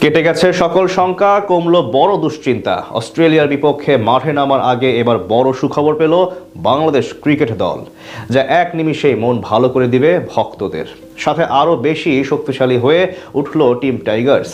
কেটে গেছে সকল শঙ্কা, কমলো বড় দুশ্চিন্তা। অস্ট্রেলিয়ার বিপক্ষে মাঠে নামার আগে এবার বড় সুখবর পেল বাংলাদেশ ক্রিকেট দল, যা এক নিমিষেই মন ভালো করে দিবে ভক্তদের। সাথে আরও বেশি শক্তিশালী হয়ে উঠল টিম টাইগার্স।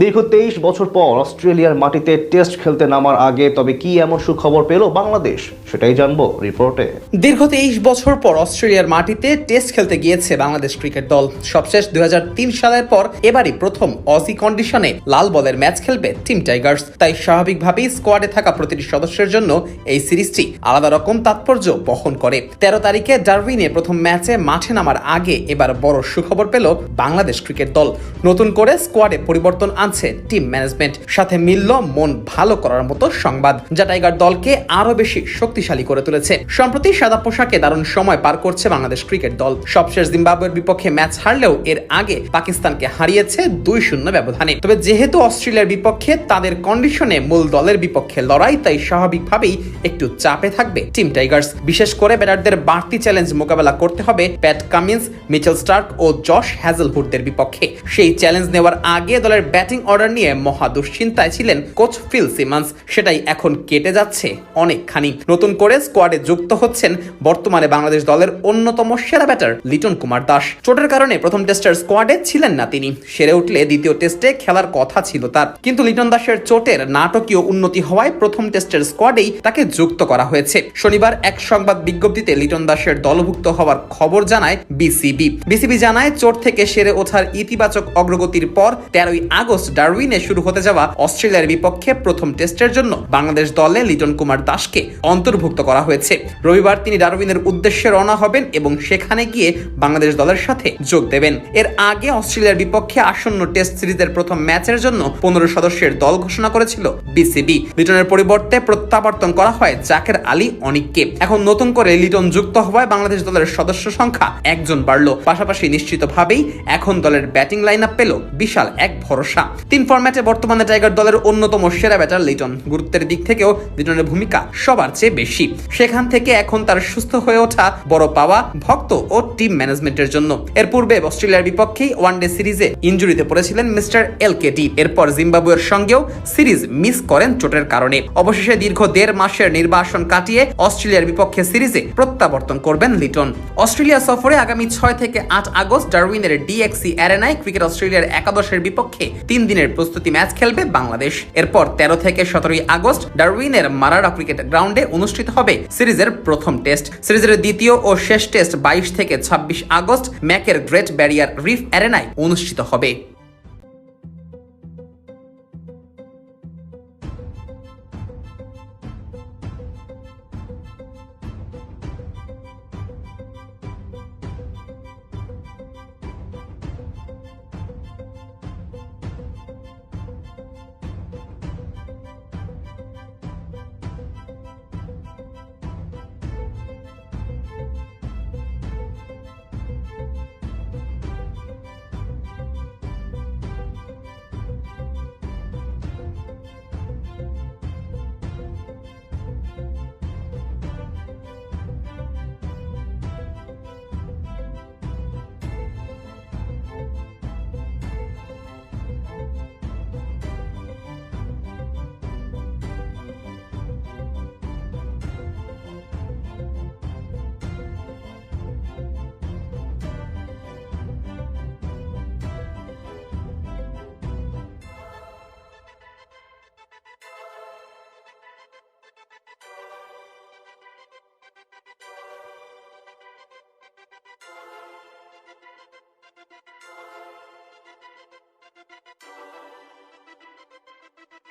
দীর্ঘ 23 বছর পর অস্ট্রেলিয়ার মাটিতে টেস্ট খেলতে নামার আগে তবে কি এমন সুখবর পেল বাংলাদেশ, সেটাই জানবো রিপোর্টে। দীর্ঘ 23 বছর পর অস্ট্রেলিয়ার মাটিতে টেস্ট খেলতে গিয়েছে বাংলাদেশ ক্রিকেট দল। সবশেষ 2003 সালের পর এবারই প্রথম অজি কন্ডিশনে লাল বলের ম্যাচ খেলবে টিম টাইগার্স। তাই স্বাভাবিকভাবেই স্কোয়াডে থাকা প্রতিটি সদস্যের জন্য এই সিরিজটি আলাদা রকম তাৎপর্য বহন করে। 13 তারিখে ডারউইনে প্রথম ম্যাচে মাঠে নামার আগে এবার বড় সুখবর পেল বাংলাদেশ ক্রিকেট দল। নতুন করে স্কোয়াডে পরিবর্তন আনছে টিম ম্যানেজমেন্ট, সাথে মিলল মন ভালো করার মতো সংবাদ, যা টাইগার দলকে আরো বেশি শক্তিশালী করে তুলেছে। সম্প্রতি সাদা পোশাকে দারুণ সময় পার করছে বাংলাদেশ ক্রিকেট দল। সবশেষ জিম্বাবুয়ের বিপক্ষে ম্যাচ হারলেও এর আগে পাকিস্তানকে হারিয়েছে 2-0 ব্যবধানে। তবে যেহেতু অস্ট্রেলিয়ার বিপক্ষে তাদের কন্ডিশনে মূল দলের বিপক্ষে লড়াই, তাই স্বাভাবিকভাবেই একটু চাপে থাকবে টিম টাইগার্স। বিশেষ করে ব্যাটারদের বাড়তি চ্যালেঞ্জ মোকাবেলা করতে হবে প্যাট কামিন্স, মিচেল স্টার্ক ও জশ হ্যাজেলউডদের বিপক্ষে। সেই চ্যালেঞ্জ নেওয়ার আগে দলের ব্যাটিং অর্ডার নিয়ে মহা দুশ্চিন্তায় ছিলেন কোচ ফিল সিমন্স। সেটাই এখন কেটে যাচ্ছে অনেকখানি। নতুন করে স্কোয়াডে যুক্ত হচ্ছেন বর্তমানে বাংলাদেশ দলের অন্যতম সেরা ব্যাটার লিটন কুমার দাস। চোটের কারণে প্রথম টেস্টের স্কোয়াডে ছিলেন না তিনি। সেরে উঠলে দ্বিতীয় টেস্টে খেলার কথা ছিল তার, কিন্তু লিটন দাসের চোটের নাটকীয় উন্নতি হওয়ায় প্রথম টেস্টের স্কোয়াডেই তাকে যুক্ত করা হয়েছে। শনিবার এক সংবাদ বিজ্ঞপ্তিতে লিটন দাসের দলভুক্ত হওয়ার খবর জানায় বিসিবি জানায়, চোট থেকে সেরে ওঠার ইতিবাচক অগ্রগতির পর 13 আগস্ট ডারউইনে শুরু হতে যাওয়া অস্ট্রেলিয়ার বিপক্ষে প্রথম টেস্টের জন্য বাংলাদেশ দলে লিটন কুমার দাসকে অন্তর্ভুক্ত করা হয়েছে। রবিবার তিনি ডারউইনের উদ্দেশ্যে রওনা হবেন এবং সেখানে গিয়ে বাংলাদেশ দলের সাথে যোগ দেবেন। এর আগে অস্ট্রেলিয়ার বিপক্ষে আসন্ন টেস্ট সিরিজের প্রথম ম্যাচের জন্য 15 সদস্যের দল ঘোষণা করেছিল বিসিবি। লিটনের পরিবর্তে প্রত্যাবর্তন করা হয় জাকের আলী অনিককে। এখন নতুন করে লিটন যুক্ত হওয়ায় বাংলাদেশ দলের সদস্য সংখ্যা 1 জন বাড়ল। পাশাপাশি নিশ্চিতভাবেই এখন দলের ব্যাটিং লাইন আপ পেল বিশাল এক ভরসা। 3 ফরম্যাটে বর্তমানে টাইগার দলের অন্যতম সেরা ব্যাটার লিটন। গুরুত্বের দিক থেকেও লিটনের ভূমিকা সবার চেয়ে বেশি। সেখান থেকে এখন তার সুস্থ হয়ে ওঠা বড় পাওয়া ভক্ত ও টিম ম্যানেজমেন্টের জন্য। এর পূর্বে অস্ট্রেলিয়ার বিপক্ষেই ওয়ানডে সিরিজে ইনজুরিতে পড়েছিলেন মিস্টার এলকেটি। এরপর জিম্বাবুয়ের সঙ্গেও সিরিজ মিস করেন চোটের কারণে। অবশেষে দীর্ঘ 1.5 মাসের নির্বাসন কাটিয়ে অস্ট্রেলিয়ার বিপক্ষে সিরিজে প্রত্যাবর্তন করবেন লিটন। অস্ট্রেলিয়া সফরে আগামী 6 থেকে 8 আগস্ট ডারউইনের ডিএক্সি অ্যারেনায় ক্রিকেট অস্ট্রেলিয়ার একাদশের বিপক্ষে 3 দিনের প্রস্তুতি ম্যাচ খেলবে বাংলাদেশ। এরপর 13 থেকে 17 আগস্ট ডারউইনের মারাডা ক্রিকেট গ্রাউন্ডে অনুষ্ঠিত হবে সিরিজের প্রথম টেস্ট। সিরিজের দ্বিতীয় ও শেষ টেস্ট 22 থেকে 26 আগস্ট ম্যাকের গ্রেট ব্যারিয়ার রিফ অ্যারেনায় অনুষ্ঠিত হবে।